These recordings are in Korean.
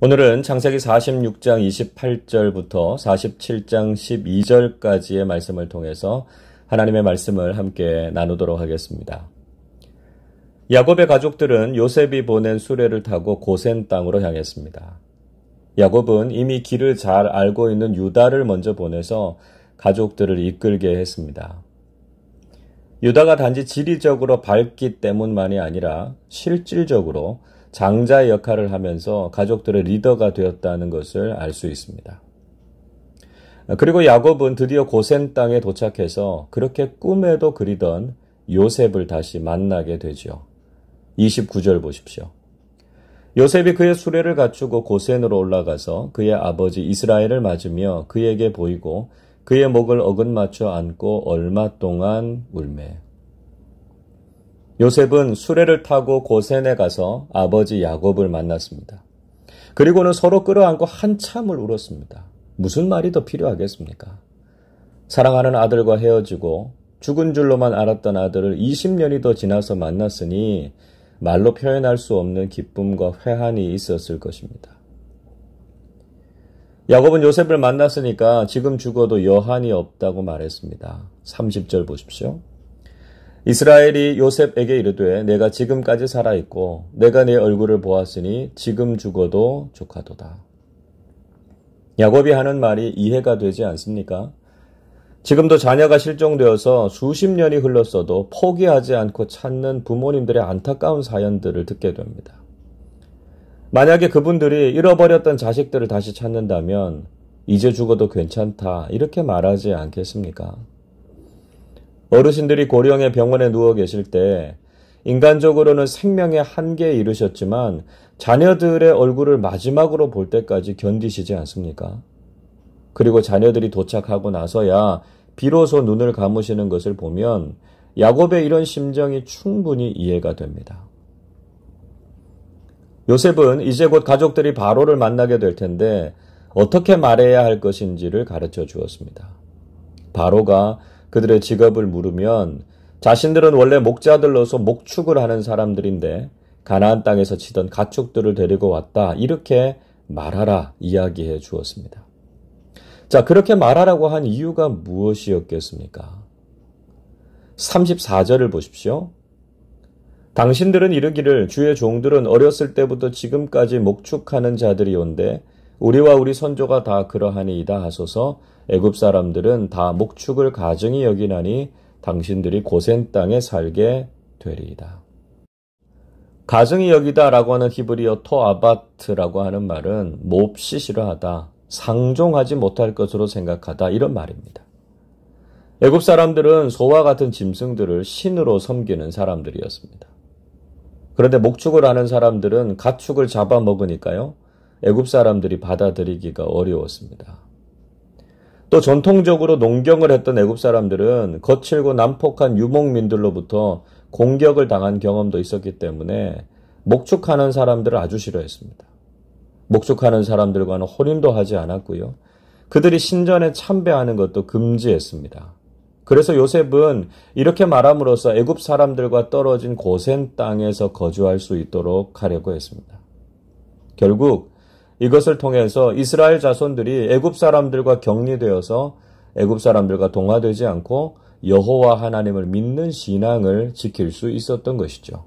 오늘은 창세기 46장 28절부터 47장 12절까지의 말씀을 통해서 하나님의 말씀을 함께 나누도록 하겠습니다. 야곱의 가족들은 요셉이 보낸 수레를 타고 고센 땅으로 향했습니다. 야곱은 이미 길을 잘 알고 있는 유다를 먼저 보내서 가족들을 이끌게 했습니다. 유다가 단지 지리적으로 밝기 때문만이 아니라 실질적으로 장자의 역할을 하면서 가족들의 리더가 되었다는 것을 알 수 있습니다. 그리고 야곱은 드디어 고센 땅에 도착해서 그렇게 꿈에도 그리던 요셉을 다시 만나게 되죠. 29절 보십시오. 요셉이 그의 수레를 갖추고 고센으로 올라가서 그의 아버지 이스라엘을 맞으며 그에게 보이고 그의 목을 어긋맞춰 안고 얼마 동안 울매. 요셉은 수레를 타고 고센에 가서 아버지 야곱을 만났습니다. 그리고는 서로 끌어안고 한참을 울었습니다. 무슨 말이 더 필요하겠습니까? 사랑하는 아들과 헤어지고 죽은 줄로만 알았던 아들을 20년이 더 지나서 만났으니 말로 표현할 수 없는 기쁨과 회한이 있었을 것입니다. 야곱은 요셉을 만났으니까 지금 죽어도 여한이 없다고 말했습니다. 30절 보십시오. 이스라엘이 요셉에게 이르되 내가 지금까지 살아있고 내가 네 얼굴을 보았으니 지금 죽어도 족하도다. 야곱이 하는 말이 이해가 되지 않습니까? 지금도 자녀가 실종되어서 수십 년이 흘렀어도 포기하지 않고 찾는 부모님들의 안타까운 사연들을 듣게 됩니다. 만약에 그분들이 잃어버렸던 자식들을 다시 찾는다면 이제 죽어도 괜찮다 이렇게 말하지 않겠습니까? 어르신들이 고령의 병원에 누워 계실 때 인간적으로는 생명의 한계에 이르셨지만 자녀들의 얼굴을 마지막으로 볼 때까지 견디시지 않습니까? 그리고 자녀들이 도착하고 나서야 비로소 눈을 감으시는 것을 보면 야곱의 이런 심정이 충분히 이해가 됩니다. 요셉은 이제 곧 가족들이 바로를 만나게 될 텐데 어떻게 말해야 할 것인지를 가르쳐 주었습니다. 바로가 그들의 직업을 물으면 자신들은 원래 목자들로서 목축을 하는 사람들인데 가나안 땅에서 치던 가축들을 데리고 왔다. 이렇게 말하라 이야기해 주었습니다. 자, 그렇게 말하라고 한 이유가 무엇이었겠습니까? 34절을 보십시오. 당신들은 이르기를 주의 종들은 어렸을 때부터 지금까지 목축하는 자들이온데 우리와 우리 선조가 다 그러하니이다 하소서. 애굽 사람들은 다 목축을 가증히 여기나니 당신들이 고센 땅에 살게 되리이다. 가증히 여기다라고 하는 히브리어 토아바트라고 하는 말은 몹시 싫어하다, 상종하지 못할 것으로 생각하다 이런 말입니다. 애굽 사람들은 소와 같은 짐승들을 신으로 섬기는 사람들이었습니다. 그런데 목축을 하는 사람들은 가축을 잡아먹으니까요. 애굽 사람들이 받아들이기가 어려웠습니다. 또 전통적으로 농경을 했던 애굽 사람들은 거칠고 난폭한 유목민들로부터 공격을 당한 경험도 있었기 때문에 목축하는 사람들을 아주 싫어했습니다. 목축하는 사람들과는 혼인도 하지 않았고요. 그들이 신전에 참배하는 것도 금지했습니다. 그래서 요셉은 이렇게 말함으로써 애굽 사람들과 떨어진 고센 땅에서 거주할 수 있도록 하려고 했습니다. 결국 이것을 통해서 이스라엘 자손들이 애굽 사람들과 격리되어서 애굽 사람들과 동화되지 않고 여호와 하나님을 믿는 신앙을 지킬 수 있었던 것이죠.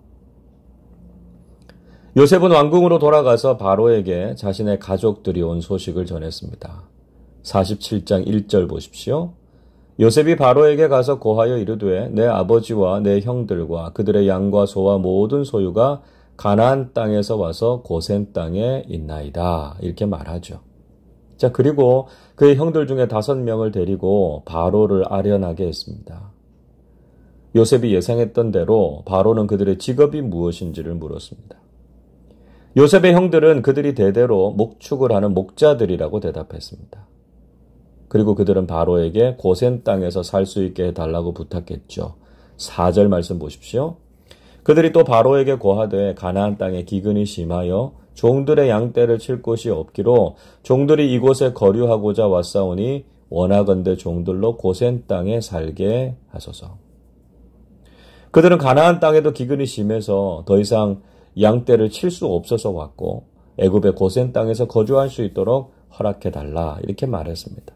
요셉은 왕궁으로 돌아가서 바로에게 자신의 가족들이 온 소식을 전했습니다. 47장 1절 보십시오. 요셉이 바로에게 가서 고하여 이르되 내 아버지와 내 형들과 그들의 양과 소와 모든 소유가 가나안 땅에서 와서 고센 땅에 있나이다. 이렇게 말하죠. 자, 그리고 그의 형들 중에 5명을 데리고 바로를 아련하게 했습니다. 요셉이 예상했던 대로 바로는 그들의 직업이 무엇인지를 물었습니다. 요셉의 형들은 그들이 대대로 목축을 하는 목자들이라고 대답했습니다. 그리고 그들은 바로에게 고센 땅에서 살 수 있게 해달라고 부탁했죠. 4절 말씀 보십시오. 그들이 또 바로에게 고하되 가나안 땅에 기근이 심하여 종들의 양떼를 칠 곳이 없기로 종들이 이곳에 거류하고자 왔사오니 원하건대 종들로 고센 땅에 살게 하소서. 그들은 가나안 땅에도 기근이 심해서 더 이상 양떼를 칠 수 없어서 왔고 애굽의 고센 땅에서 거주할 수 있도록 허락해달라 이렇게 말했습니다.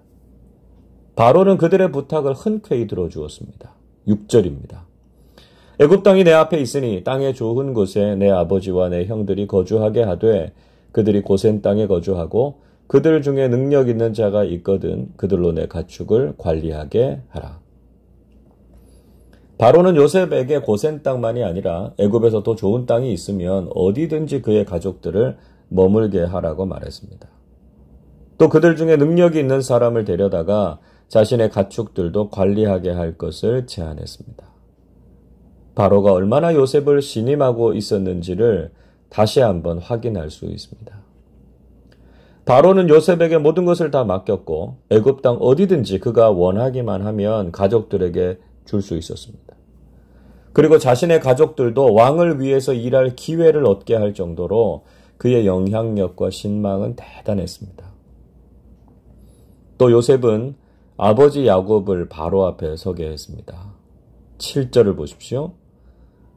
바로는 그들의 부탁을 흔쾌히 들어주었습니다. 6절입니다. 애굽 땅이 내 앞에 있으니 땅의 좋은 곳에 내 아버지와 내 형들이 거주하게 하되 그들이 고센 땅에 거주하고 그들 중에 능력 있는 자가 있거든 그들로 내 가축을 관리하게 하라. 바로는 요셉에게 고센 땅만이 아니라 애굽에서 더 좋은 땅이 있으면 어디든지 그의 가족들을 머물게 하라고 말했습니다. 또 그들 중에 능력이 있는 사람을 데려다가 자신의 가축들도 관리하게 할 것을 제안했습니다. 바로가 얼마나 요셉을 신임하고 있었는지를 다시 한번 확인할 수 있습니다. 바로는 요셉에게 모든 것을 다 맡겼고 애굽 땅 어디든지 그가 원하기만 하면 가족들에게 줄 수 있었습니다. 그리고 자신의 가족들도 왕을 위해서 일할 기회를 얻게 할 정도로 그의 영향력과 신망은 대단했습니다. 또 요셉은 아버지 야곱을 바로 앞에 서게 했습니다. 7절을 보십시오.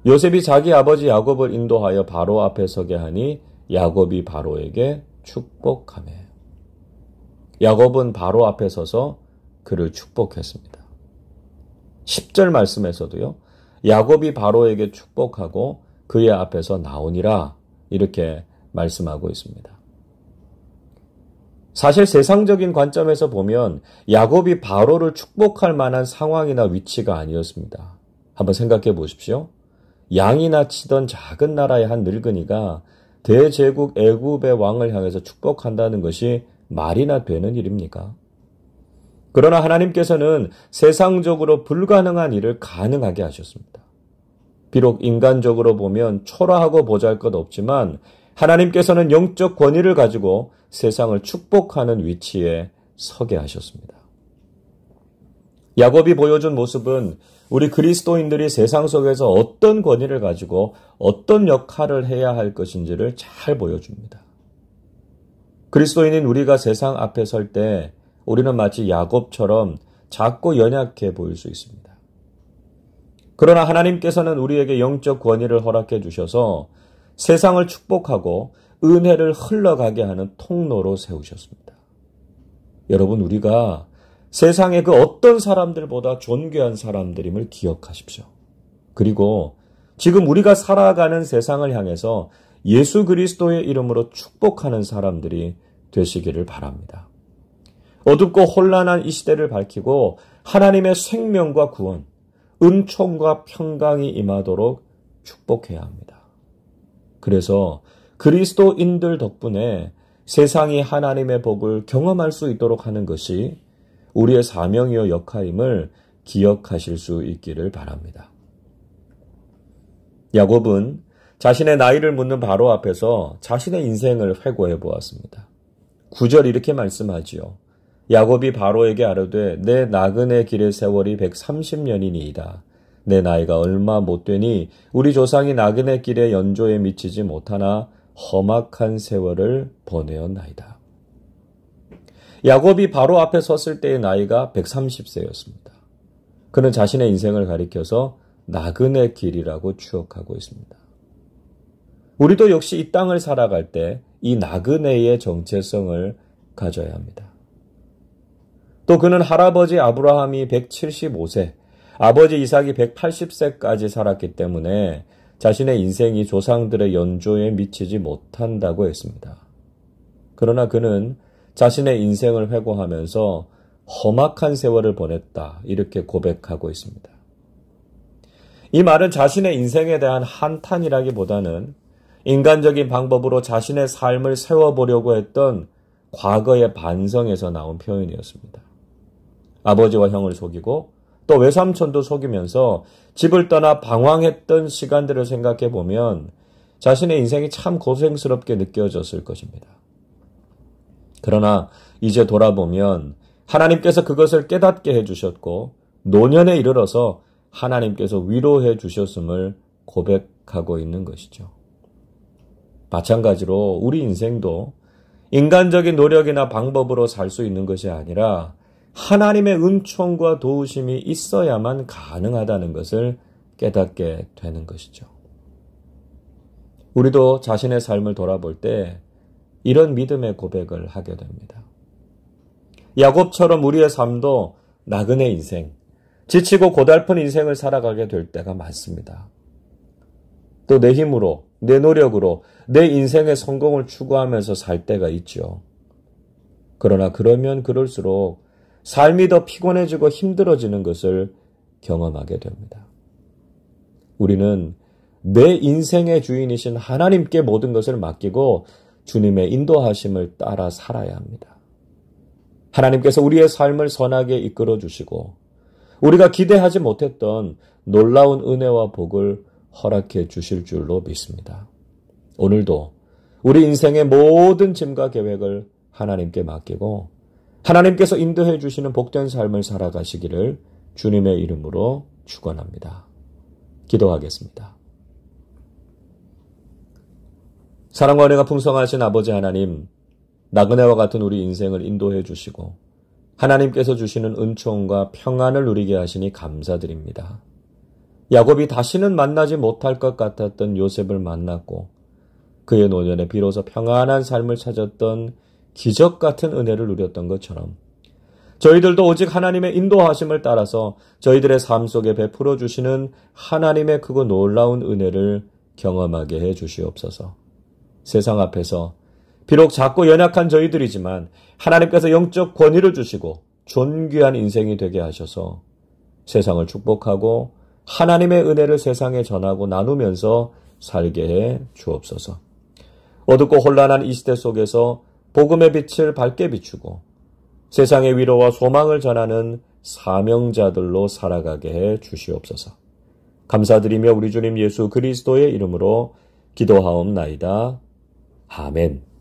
요셉이 자기 아버지 야곱을 인도하여 바로 앞에 서게 하니 야곱이 바로에게 축복하며. 야곱은 바로 앞에 서서 그를 축복했습니다. 10절 말씀에서도요. 야곱이 바로에게 축복하고 그의 앞에서 나오니라 이렇게 말씀하고 있습니다. 사실 세상적인 관점에서 보면 야곱이 바로를 축복할 만한 상황이나 위치가 아니었습니다. 한번 생각해 보십시오. 양이나 치던 작은 나라의 한 늙은이가 대제국 애굽의 왕을 향해서 축복한다는 것이 말이나 되는 일입니까? 그러나 하나님께서는 세상적으로 불가능한 일을 가능하게 하셨습니다. 비록 인간적으로 보면 초라하고 보잘것없지만 하나님께서는 영적 권위를 가지고 세상을 축복하는 위치에 서게 하셨습니다. 야곱이 보여준 모습은 우리 그리스도인들이 세상 속에서 어떤 권위를 가지고 어떤 역할을 해야 할 것인지를 잘 보여줍니다. 그리스도인인 우리가 세상 앞에 설 때 우리는 마치 야곱처럼 작고 연약해 보일 수 있습니다. 그러나 하나님께서는 우리에게 영적 권위를 허락해 주셔서 세상을 축복하고 은혜를 흘러가게 하는 통로로 세우셨습니다. 여러분, 우리가 세상의 그 어떤 사람들보다 존귀한 사람들임을 기억하십시오. 그리고 지금 우리가 살아가는 세상을 향해서 예수 그리스도의 이름으로 축복하는 사람들이 되시기를 바랍니다. 어둡고 혼란한 이 시대를 밝히고 하나님의 생명과 구원, 은총과 평강이 임하도록 축복해야 합니다. 그래서 그리스도인들 덕분에 세상이 하나님의 복을 경험할 수 있도록 하는 것이 우리의 사명이요 역할임을 기억하실 수 있기를 바랍니다. 야곱은 자신의 나이를 묻는 바로 앞에서 자신의 인생을 회고해 보았습니다. 9절 이렇게 말씀하지요. 야곱이 바로에게 아뢰되 내 나그네 길의 세월이 130년이니이다. 내 나이가 얼마 못되니 우리 조상이 나그네 길의 연조에 미치지 못하나 험악한 세월을 보내었나이다. 야곱이 바로 앞에 섰을 때의 나이가 130세였습니다. 그는 자신의 인생을 가리켜서 나그네 길이라고 추억하고 있습니다. 우리도 역시 이 땅을 살아갈 때 이 나그네의 정체성을 가져야 합니다. 또 그는 할아버지 아브라함이 175세, 아버지 이삭이 180세까지 살았기 때문에 자신의 인생이 조상들의 연조에 미치지 못한다고 했습니다. 그러나 그는 자신의 인생을 회고하면서 험악한 세월을 보냈다 이렇게 고백하고 있습니다. 이 말은 자신의 인생에 대한 한탄이라기보다는 인간적인 방법으로 자신의 삶을 세워보려고 했던 과거의 반성에서 나온 표현이었습니다. 아버지와 형을 속이고 또 외삼촌도 속이면서 집을 떠나 방황했던 시간들을 생각해 보면 자신의 인생이 참 고생스럽게 느껴졌을 것입니다. 그러나 이제 돌아보면 하나님께서 그것을 깨닫게 해주셨고 노년에 이르러서 하나님께서 위로해 주셨음을 고백하고 있는 것이죠. 마찬가지로 우리 인생도 인간적인 노력이나 방법으로 살 수 있는 것이 아니라 하나님의 은총과 도우심이 있어야만 가능하다는 것을 깨닫게 되는 것이죠. 우리도 자신의 삶을 돌아볼 때 이런 믿음의 고백을 하게 됩니다. 야곱처럼 우리의 삶도 나그네 인생, 지치고 고달픈 인생을 살아가게 될 때가 많습니다. 또 내 힘으로, 내 노력으로 내 인생의 성공을 추구하면서 살 때가 있죠. 그러나 그러면 그럴수록 삶이 더 피곤해지고 힘들어지는 것을 경험하게 됩니다. 우리는 내 인생의 주인이신 하나님께 모든 것을 맡기고 주님의 인도하심을 따라 살아야 합니다. 하나님께서 우리의 삶을 선하게 이끌어 주시고 우리가 기대하지 못했던 놀라운 은혜와 복을 허락해 주실 줄로 믿습니다. 오늘도 우리 인생의 모든 짐과 계획을 하나님께 맡기고 하나님께서 인도해 주시는 복된 삶을 살아가시기를 주님의 이름으로 축원합니다. 기도하겠습니다. 사랑과 은혜가 풍성하신 아버지 하나님, 나그네와 같은 우리 인생을 인도해 주시고 하나님께서 주시는 은총과 평안을 누리게 하시니 감사드립니다. 야곱이 다시는 만나지 못할 것 같았던 요셉을 만났고 그의 노년에 비로소 평안한 삶을 찾았던 기적 같은 은혜를 누렸던 것처럼 저희들도 오직 하나님의 인도하심을 따라서 저희들의 삶 속에 베풀어 주시는 하나님의 크고 놀라운 은혜를 경험하게 해 주시옵소서. 세상 앞에서 비록 작고 연약한 저희들이지만 하나님께서 영적 권위를 주시고 존귀한 인생이 되게 하셔서 세상을 축복하고 하나님의 은혜를 세상에 전하고 나누면서 살게 해 주옵소서. 어둡고 혼란한 이 시대 속에서 복음의 빛을 밝게 비추고 세상의 위로와 소망을 전하는 사명자들로 살아가게 해 주시옵소서. 감사드리며 우리 주님 예수 그리스도의 이름으로 기도하옵나이다. 아멘.